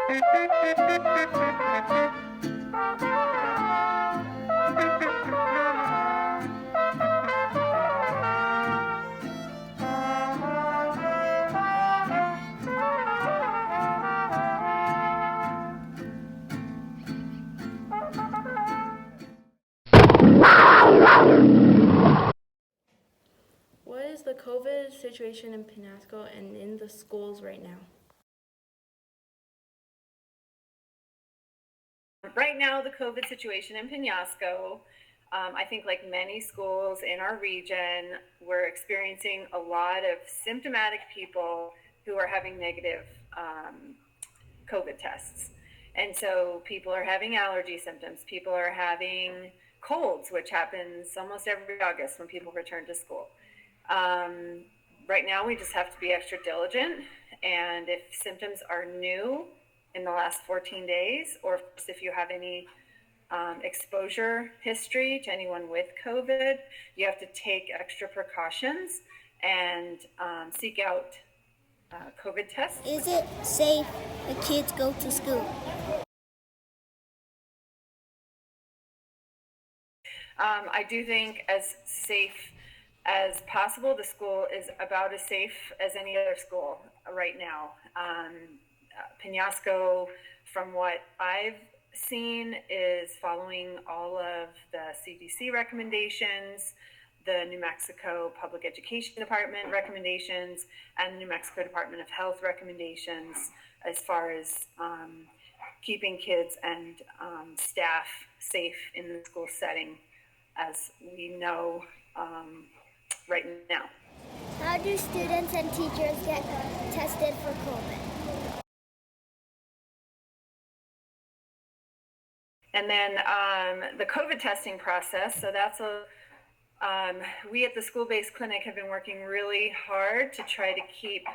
What is the COVID situation in Penasco and in the schools right now? Right now, the COVID situation in Penasco, I think like many schools in our region, we're experiencing a lot of symptomatic people who are having negative COVID tests. And so people are having allergy symptoms. People are having colds, which happens almost every August when people return to school. Right now, we just have to be extra diligent. And if symptoms are new in the last 14 days, or if you have any exposure history to anyone with COVID, you have to take extra precautions and seek out COVID tests. Is it safe the kids go to school? I do think as safe as possible. The school is about as safe as any other school right now. Penasco, from what I've seen, is following all of the CDC recommendations, the New Mexico Public Education Department recommendations, and the New Mexico Department of Health recommendations as far as keeping kids and staff safe in the school setting, as we know right now. How do students and teachers get tested for COVID? And then the COVID testing process, so that's we at the school-based clinic have been working really hard to try to keep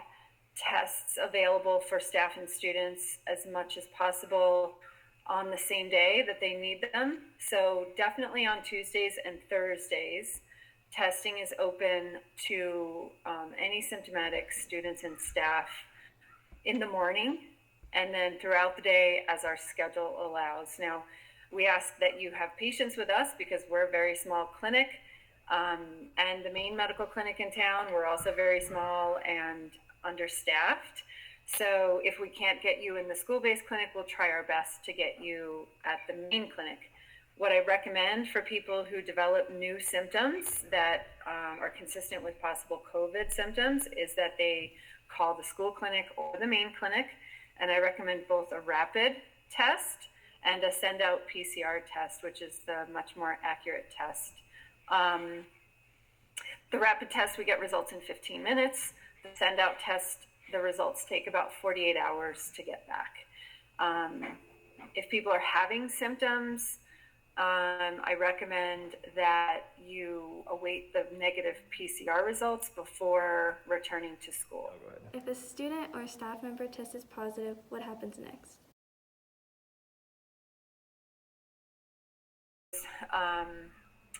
tests available for staff and students as much as possible on the same day that they need them. So definitely on Tuesdays and Thursdays, testing is open to any symptomatic students and staff in the morning, and then throughout the day as our schedule allows. Now, we ask that you have patience with us because we're a very small clinic, and the main medical clinic in town, we're also very small and understaffed. So if we can't get you in the school-based clinic, we'll try our best to get you at the main clinic. What I recommend for people who develop new symptoms that are consistent with possible COVID symptoms is that they call the school clinic or the main clinic, and I recommend both a rapid test and a send-out PCR test, which is the much more accurate test. The rapid test, we get results in 15 minutes. The send-out test, the results take about 48 hours to get back. If people are having symptoms, I recommend that you await the negative PCR results before returning to school. If a student or staff member tests positive, what happens next?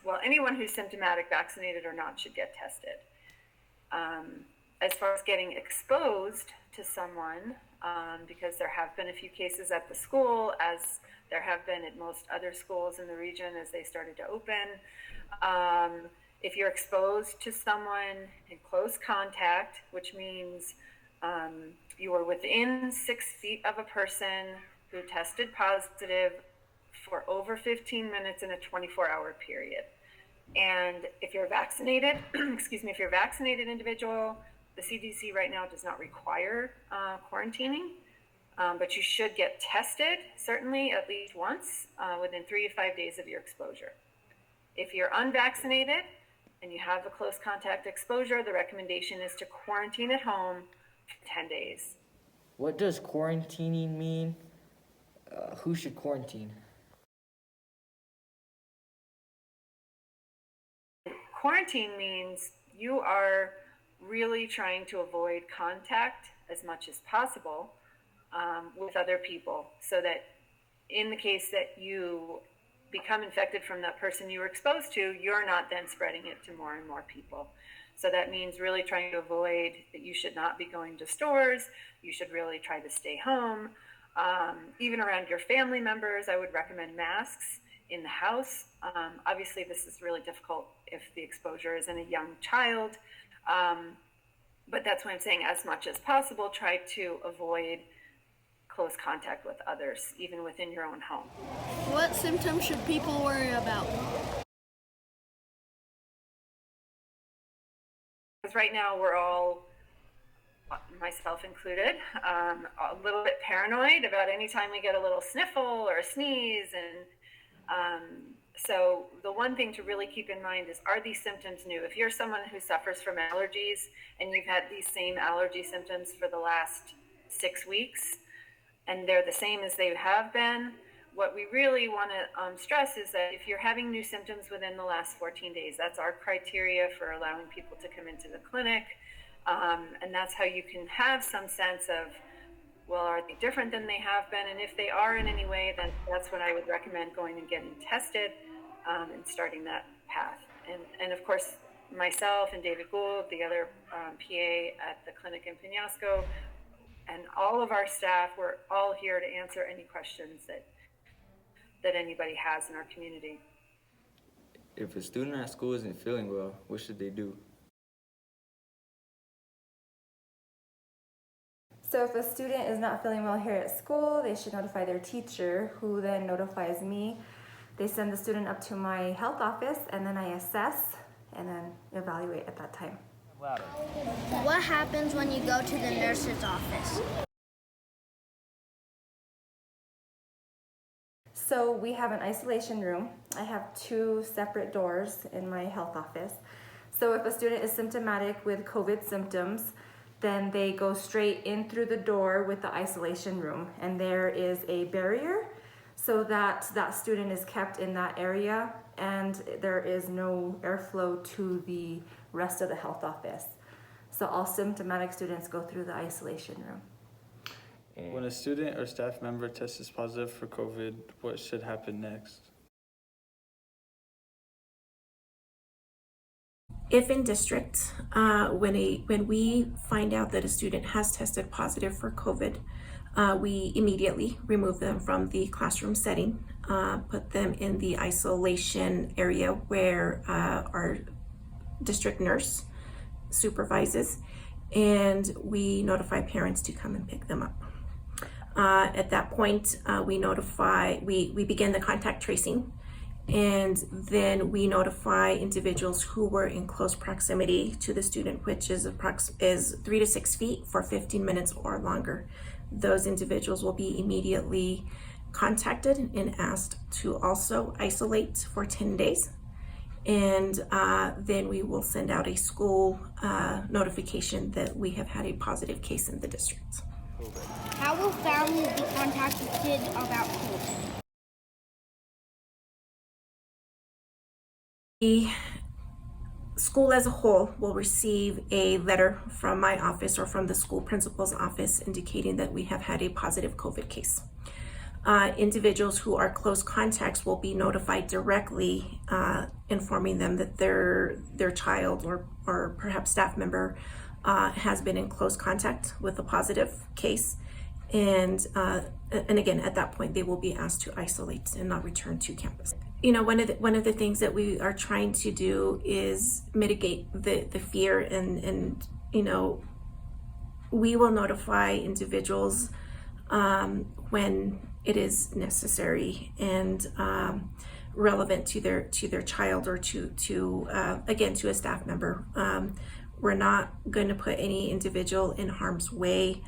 Well, anyone who's symptomatic, vaccinated or not, should get tested. As far as getting exposed to someone, because there have been a few cases at the school, as there have been at most other schools in the region as they started to open. If you're exposed to someone in close contact, which means you are within 6 feet of a person who tested positive for over 15 minutes in a 24-hour period. And if you're vaccinated, if you're a vaccinated individual, the CDC right now does not require quarantining, but you should get tested, certainly at least once, within 3 to 5 days of your exposure. If you're unvaccinated and you have a close contact exposure, the recommendation is to quarantine at home for 10 days. What does quarantining mean? Who should quarantine? Quarantine means you are really trying to avoid contact as much as possible with other people, so that in the case that you become infected from that person you were exposed to, you're not then spreading it to more and more people. So that means really trying to avoid that. You should not be going to stores. You should really try to stay home. Even around your family members, I would recommend masks in the house. Obviously, this is really difficult if the exposure is in a young child, but that's why I'm saying as much as possible, try to avoid close contact with others, even within your own home. What symptoms should people worry about? Because right now we're all, myself included, a little bit paranoid about any time we get a little sniffle or a sneeze. And so the one thing to really keep in mind is, are these symptoms new? If you're someone who suffers from allergies and you've had these same allergy symptoms for the last 6 weeks, and they're the same as they have been, what we really want to stress is that if you're having new symptoms within the last 14 days, that's our criteria for allowing people to come into the clinic. And that's how you can have some sense of, well, are they different than they have been? And if they are in any way, then that's when I would recommend going and getting tested and starting that path. And of course, myself and David Gould, the other PA at the clinic in Penasco, and all of our staff, we're all here to answer any questions that anybody has in our community. If a student at school isn't feeling well, what should they do? So if a student is not feeling well here at school, they should notify their teacher, who then notifies me. They send the student up to my health office, and then I assess and then evaluate at that time. What happens when you go to the nurse's office? So we have an isolation room. I have 2 separate doors in my health office. So if a student is symptomatic with COVID symptoms, then they go straight in through the door with the isolation room, and there is a barrier so that that student is kept in that area and there is no airflow to the rest of the health office. So all symptomatic students go through the isolation room. When a student or staff member tests positive for COVID, what should happen next? If in district, when we find out that a student has tested positive for COVID, we immediately remove them from the classroom setting, put them in the isolation area where our district nurse supervises, and we notify parents to come and pick them up. At that point, we begin the contact tracing, and then we notify individuals who were in close proximity to the student, which is 3 to 6 feet for 15 minutes or longer. Those individuals will be immediately contacted and asked to also isolate for 10 days. And then we will send out a school notification that we have had a positive case in the district. How will families be contacted about COVID? The school as a whole will receive a letter from my office or from the school principal's office indicating that we have had a positive COVID case. Individuals who are close contacts will be notified directly, informing them that their child or perhaps staff member has been in close contact with a positive case. And again, at that point, they will be asked to isolate and not return to campus. You know, one of the things that we are trying to do is mitigate the fear, and you know, we will notify individuals when it is necessary and relevant to their child or to again, to a staff member. We're not going to put any individual in harm's way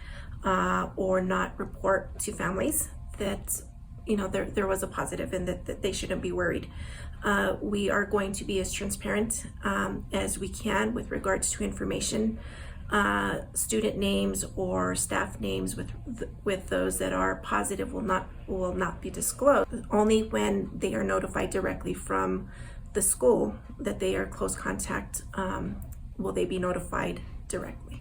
or not report to families that, you know, there was a positive and that they shouldn't be worried. We are going to be as transparent as we can with regards to information. Student names or staff names with those that are positive will not be disclosed. Only when they are notified directly from the school that they are close contact will they be notified directly.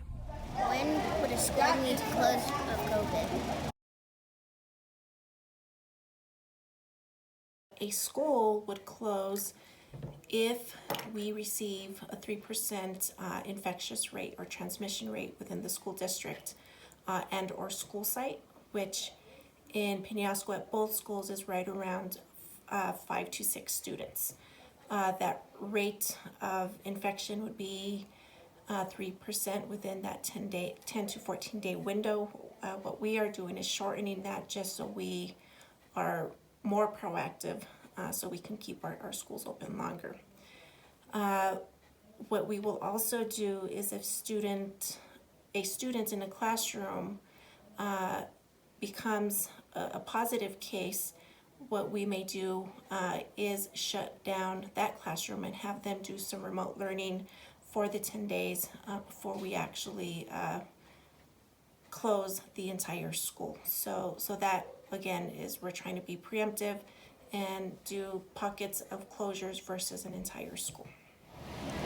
When would a school need to close of COVID? A school would close if we receive a 3% infectious rate or transmission rate within the school district and or school site, which in Penasco at both schools is right around 5 to 6 students. That rate of infection would be 3% within that 10 to 14 day window. What we are doing is shortening that just so we are more proactive, so we can keep our schools open longer. What we will also do is if a student in a classroom becomes a positive case, what we may do is shut down that classroom and have them do some remote learning for the 10 days before we actually close the entire school. So that, again, is we're trying to be preemptive and do pockets of closures versus an entire school.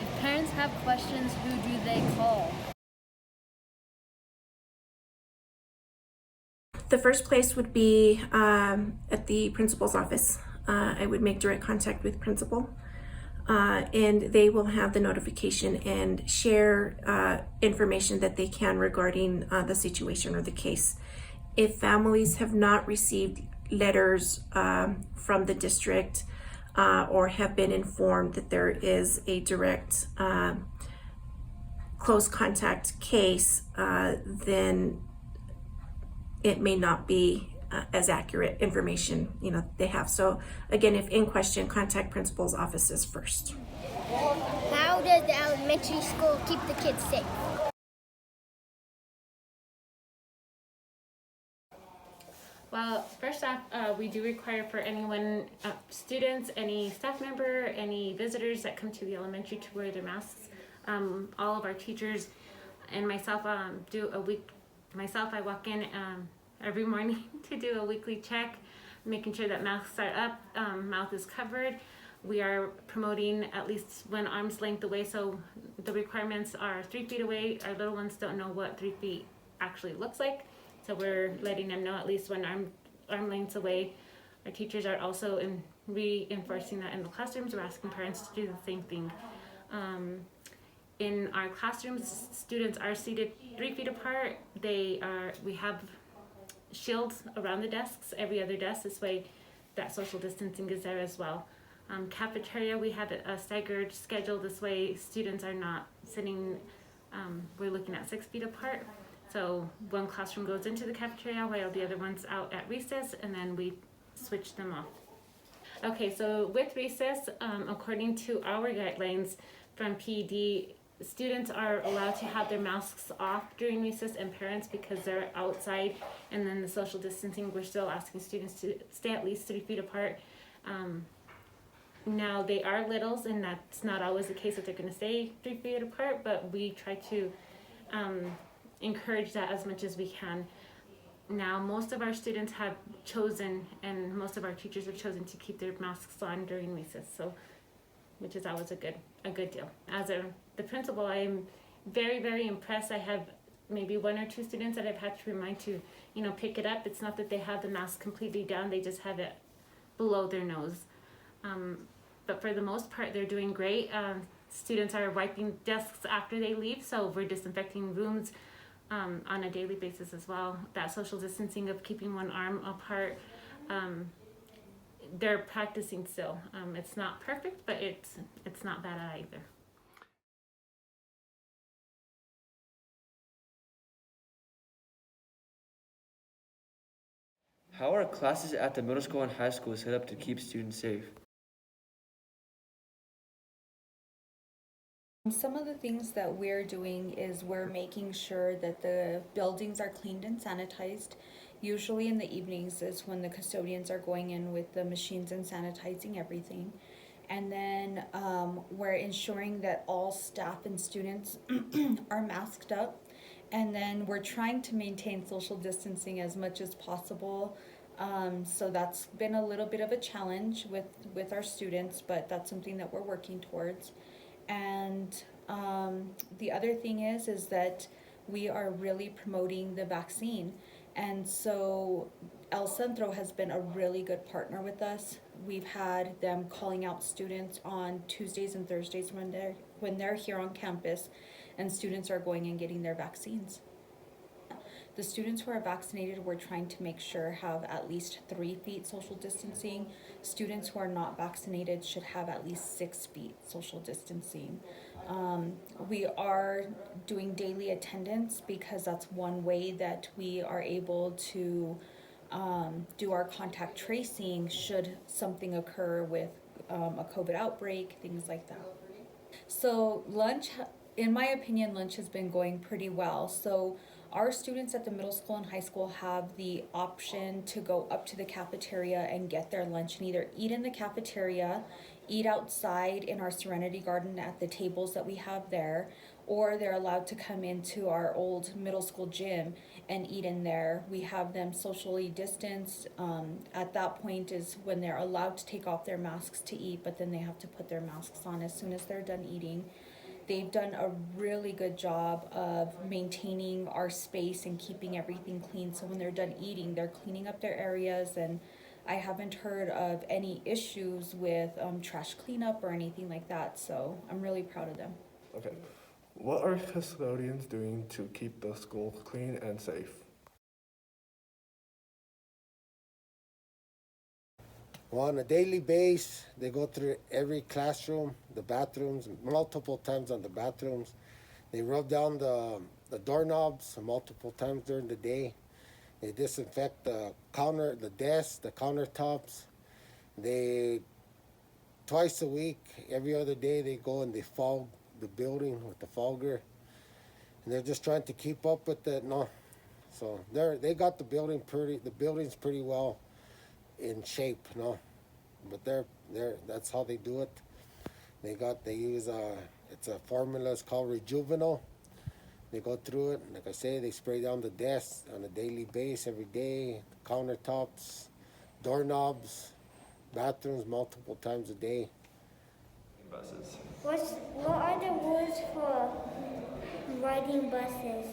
If parents have questions, who do they call? The first place would be at the principal's office. I would make direct contact with principal, and they will have the notification and share information that they can regarding the situation or the case. If families have not received letters from the district or have been informed that there is a direct close contact case, then it may not be as accurate information they have. So again, if in question, contact principal's offices first. How does the elementary school keep the kids safe? Well, first off, we do require for anyone, students, any staff member, any visitors that come to the elementary to wear their masks. All of our teachers and myself I walk in every morning to do a weekly check, making sure that masks are up, mouth is covered. We are promoting at least 1 arm's length away, so the requirements are 3 feet away. Our little ones don't know what 3 feet actually looks like, so we're letting them know at least 1 arm lengths away. Our teachers are also reinforcing that in the classrooms. We're asking parents to do the same thing. In our classrooms, students are seated 3 feet apart. We have shields around the desks, every other desk. This way that social distancing is there as well. Cafeteria, we have a staggered schedule. This way students are not sitting, we're looking at 6 feet apart. So one classroom goes into the cafeteria while the other one's out at recess, and then we switch them off. Okay, so with recess, according to our guidelines from PED, students are allowed to have their masks off during recess, and parents, because they're outside, and then the social distancing, we're still asking students to stay at least 3 feet apart. Now they are littles, and that's not always the case that they're going to stay 3 feet apart, but we try to encourage that as much as we can. Now most of our students have chosen, and most of our teachers have chosen to keep their masks on during recess, so which is always a good deal. As the principal, I am very, very impressed. I have maybe 1 or 2 students that I've had to remind to, pick it up. It's not that they have the mask completely down, they just have it below their nose. But for the most part, they're doing great. Students are wiping desks after they leave, so we're disinfecting rooms on a daily basis as well. That social distancing of keeping 1 arm apart, they're practicing still. It's not perfect, but it's not bad either. How are classes at the middle school and high school set up to keep students safe? Some of the things that we're doing is we're making sure that the buildings are cleaned and sanitized. Usually in the evenings is when the custodians are going in with the machines and sanitizing everything. And then we're ensuring that all staff and students are masked up. And then we're trying to maintain social distancing as much as possible. So that's been a little bit of a challenge with our students, but that's something that we're working towards. And the other thing is that we are really promoting the vaccine. And so El Centro has been a really good partner with us. We've had them calling out students on Tuesdays and Thursdays when they're here on campus, and students are going and getting their vaccines. The students who are vaccinated, we're trying to make sure have at least 3 feet social distancing. Students who are not vaccinated should have at least 6 feet social distancing. We are doing daily attendance because that's one way that we are able to do our contact tracing should something occur with a COVID outbreak, things like that. So lunch, in my opinion, lunch has been going pretty well. So our students at the middle school and high school have the option to go up to the cafeteria and get their lunch and either eat in the cafeteria, eat outside in our Serenity Garden at the tables that we have there, or they're allowed to come into our old middle school gym and eat in there. We have them socially distanced. At that point is when they're allowed to take off their masks to eat, but then they have to put their masks on as soon as they're done eating. They've done a really good job of maintaining our space and keeping everything clean. So when they're done eating, they're cleaning up their areas, and I haven't heard of any issues with trash cleanup or anything like that. So I'm really proud of them. Okay. What are custodians doing to keep the school clean and safe? Well, on a daily basis, they go through every classroom, the bathrooms, multiple times on the bathrooms. They rub down the doorknobs multiple times during the day. They disinfect the counter, the desks, the countertops. They, twice a week, every other day, they go and they fog the building with the fogger. And they're just trying to keep up with it. No, so they got the building's pretty well in shape, no, but that's how they do it. They use it's a formula, it's called Rejuvenal. They go through it, like I say, they spray down the desks on a daily basis every day, countertops, doorknobs, bathrooms multiple times a day. Buses. What are the rules for riding buses?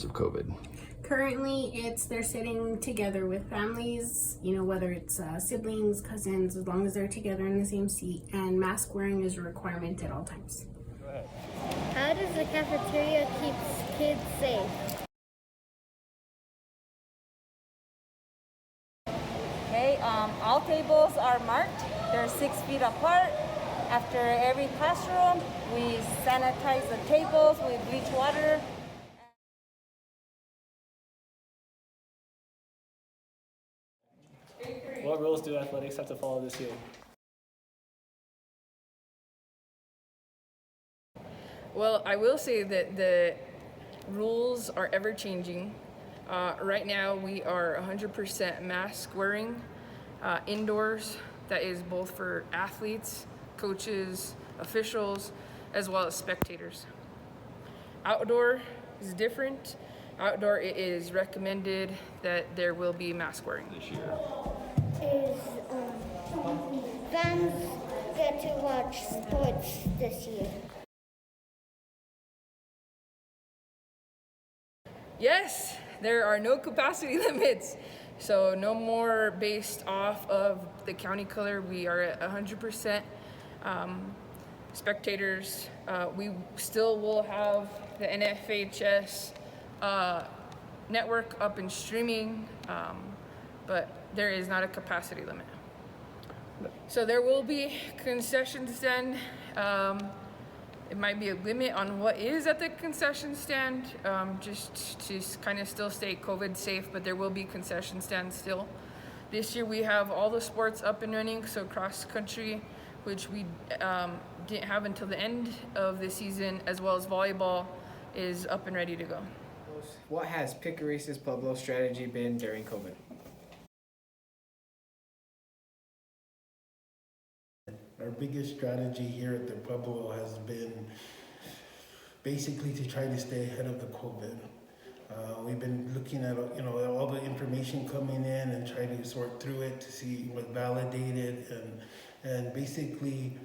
Of COVID. Currently, they're sitting together with families, whether it's siblings, cousins, as long as they're together in the same seat, and mask wearing is a requirement at all times. Go ahead. How does the cafeteria keep kids safe? Okay, all tables are marked. They're 6 feet apart. After every classroom, we sanitize the tables with bleach water. What rules do athletics have to follow this year? Well, I will say that the rules are ever changing. Right now we are 100% mask wearing indoors. That is both for athletes, coaches, officials, as well as spectators. Outdoor is different. Outdoor, it is recommended that there will be mask wearing this year. Fans get to watch sports this year? Yes, there are no capacity limits. So no more based off of the county color. We are at 100% spectators. We still will have the NFHS network up and streaming, but there is not a capacity limit. So there will be concession stand. It might be a limit on what is at the concession stand, just to kind of still stay COVID safe, but there will be concession stands still. This year we have all the sports up and running, so cross country, which we didn't have until the end of the season, as well as volleyball is up and ready to go. What has Picuris Pueblo strategy been during COVID? Our biggest strategy here at the Pueblo has been basically to try to stay ahead of the COVID. We've been looking at all the information coming in and trying to sort through it to see what validated and basically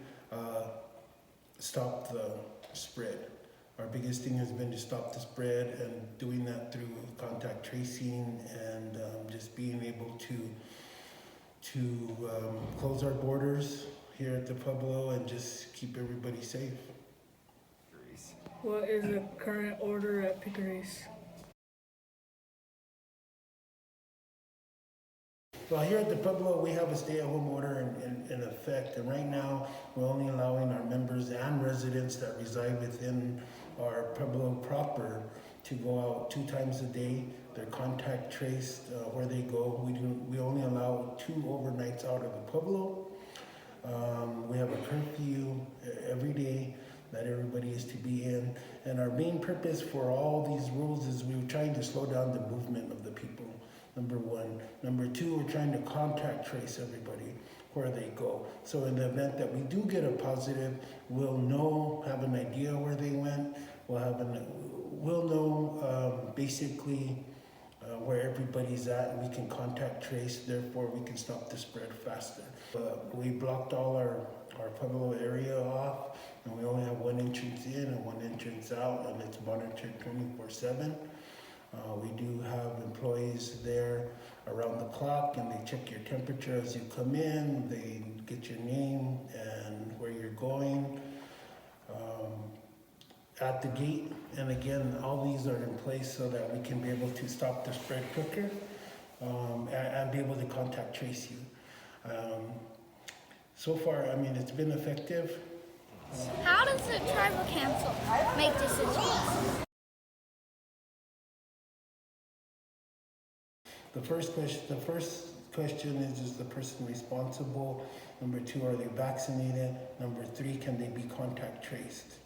stop the spread. Our biggest thing has been to stop the spread, and doing that through contact tracing and just being able to close our borders here at the Pueblo and just keep everybody safe. What is the current order at Picuris? Well, here at the Pueblo, we have a stay-at-home order in effect, and right now, we're only allowing our members and residents that reside within our Pueblo proper to go out 2 times a day. They're contact traced where they go. We only allow 2 overnights out of the Pueblo. We have a curfew every day that everybody is to be in, and our main purpose for all these rules is we're trying to slow down the movement of the people. Number 1. Number 2, we're trying to contact trace everybody where they go. So in the event that we do get a positive, we'll know, have an idea where they went. We'll know basically where everybody's at, and we can contact trace. Therefore, we can stop the spread faster. We blocked all our Pueblo area off, and we only have 1 entrance in and 1 entrance out, and it's monitored 24/7. We do have employees there around the clock, and they check your temperature as you come in. They get your name and where you're going at the gate. And again, all these are in place so that we can be able to stop the spread quicker and be able to contact trace you. So far, I mean, it's been effective. How does the tribal council make decisions? The first question is the person responsible? Number 2, are they vaccinated? Number 3, can they be contact traced?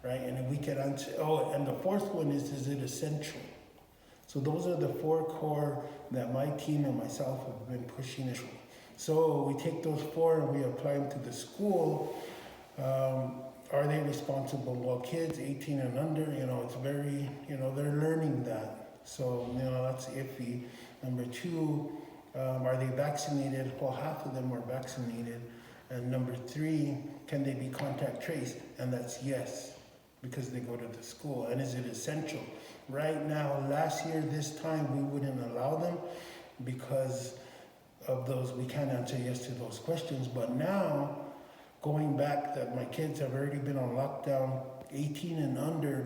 Right, and if we can answer, and the 4th one is it essential? So those are the 4 core that my team and myself have been pushing. So we take those 4 and we apply them to the school. Are they responsible? Well, kids 18 and under, it's very, they're learning that. So, that's iffy. Number 2, are they vaccinated? Well, half of them are vaccinated. And number 3, can they be contact traced? And that's yes, because they go to the school. And is it essential? Right now, last year, this time, we wouldn't allow them because of those, we can't answer yes to those questions. But now, going back that my kids have already been on lockdown, 18 and under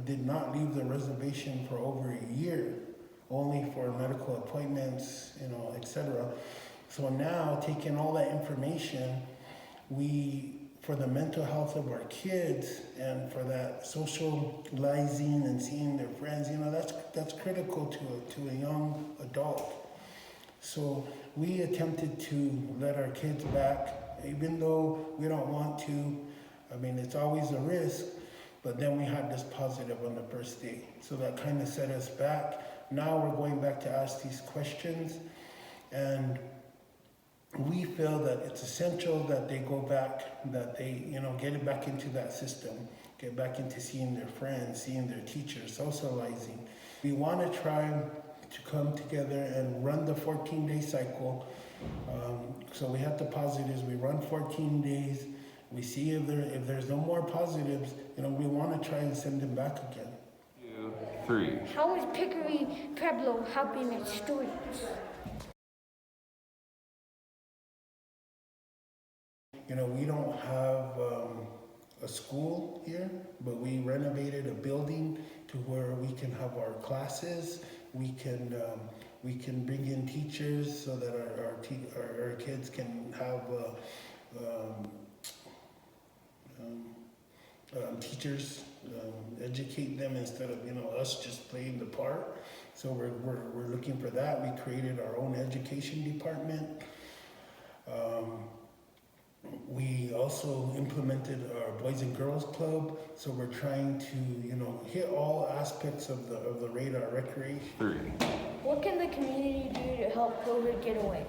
did not leave the reservation for over a year, only for medical appointments, etc. So now, taking all that information, for the mental health of our kids and for that socializing and seeing their friends, that's critical to a young adult. So we attempted to let our kids back, even though we don't want to. I mean, it's always a risk, but then we had this positive on the first day. So that kind of set us back. Now we're going back to ask these questions, and we feel that it's essential that they go back, that they, get it back into that system, get back into seeing their friends, seeing their teachers, socializing. We want to try to come together and run the 14-day cycle. So we have the positives, we run 14 days, we see if there's no more positives, we want to try and send them back again. 2, 3. How is Picuris Pueblo helping its students? We don't have a school here, but we renovated a building to where we can have our classes. We can bring in teachers so that our kids can have teachers educate them instead of us just playing the part. So we're looking for that. We created our own education department. We also implemented our Boys and Girls Club, so we're trying to, hit all aspects of the radar. Recreation. 3. What can the community do to help COVID get away?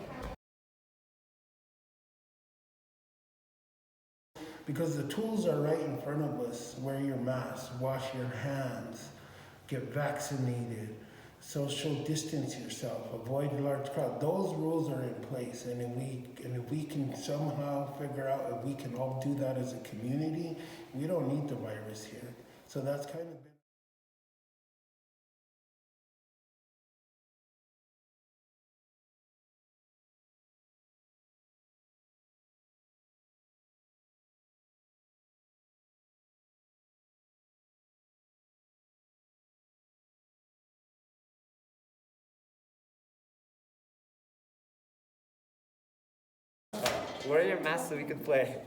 Because the tools are right in front of us. Wear your mask, wash your hands, get vaccinated, social distance yourself, avoid large crowds. Those rules are in place, and if we can somehow figure out if we can all do that as a community, we don't need the virus here. So that's kind of been Wear your mask so we can play.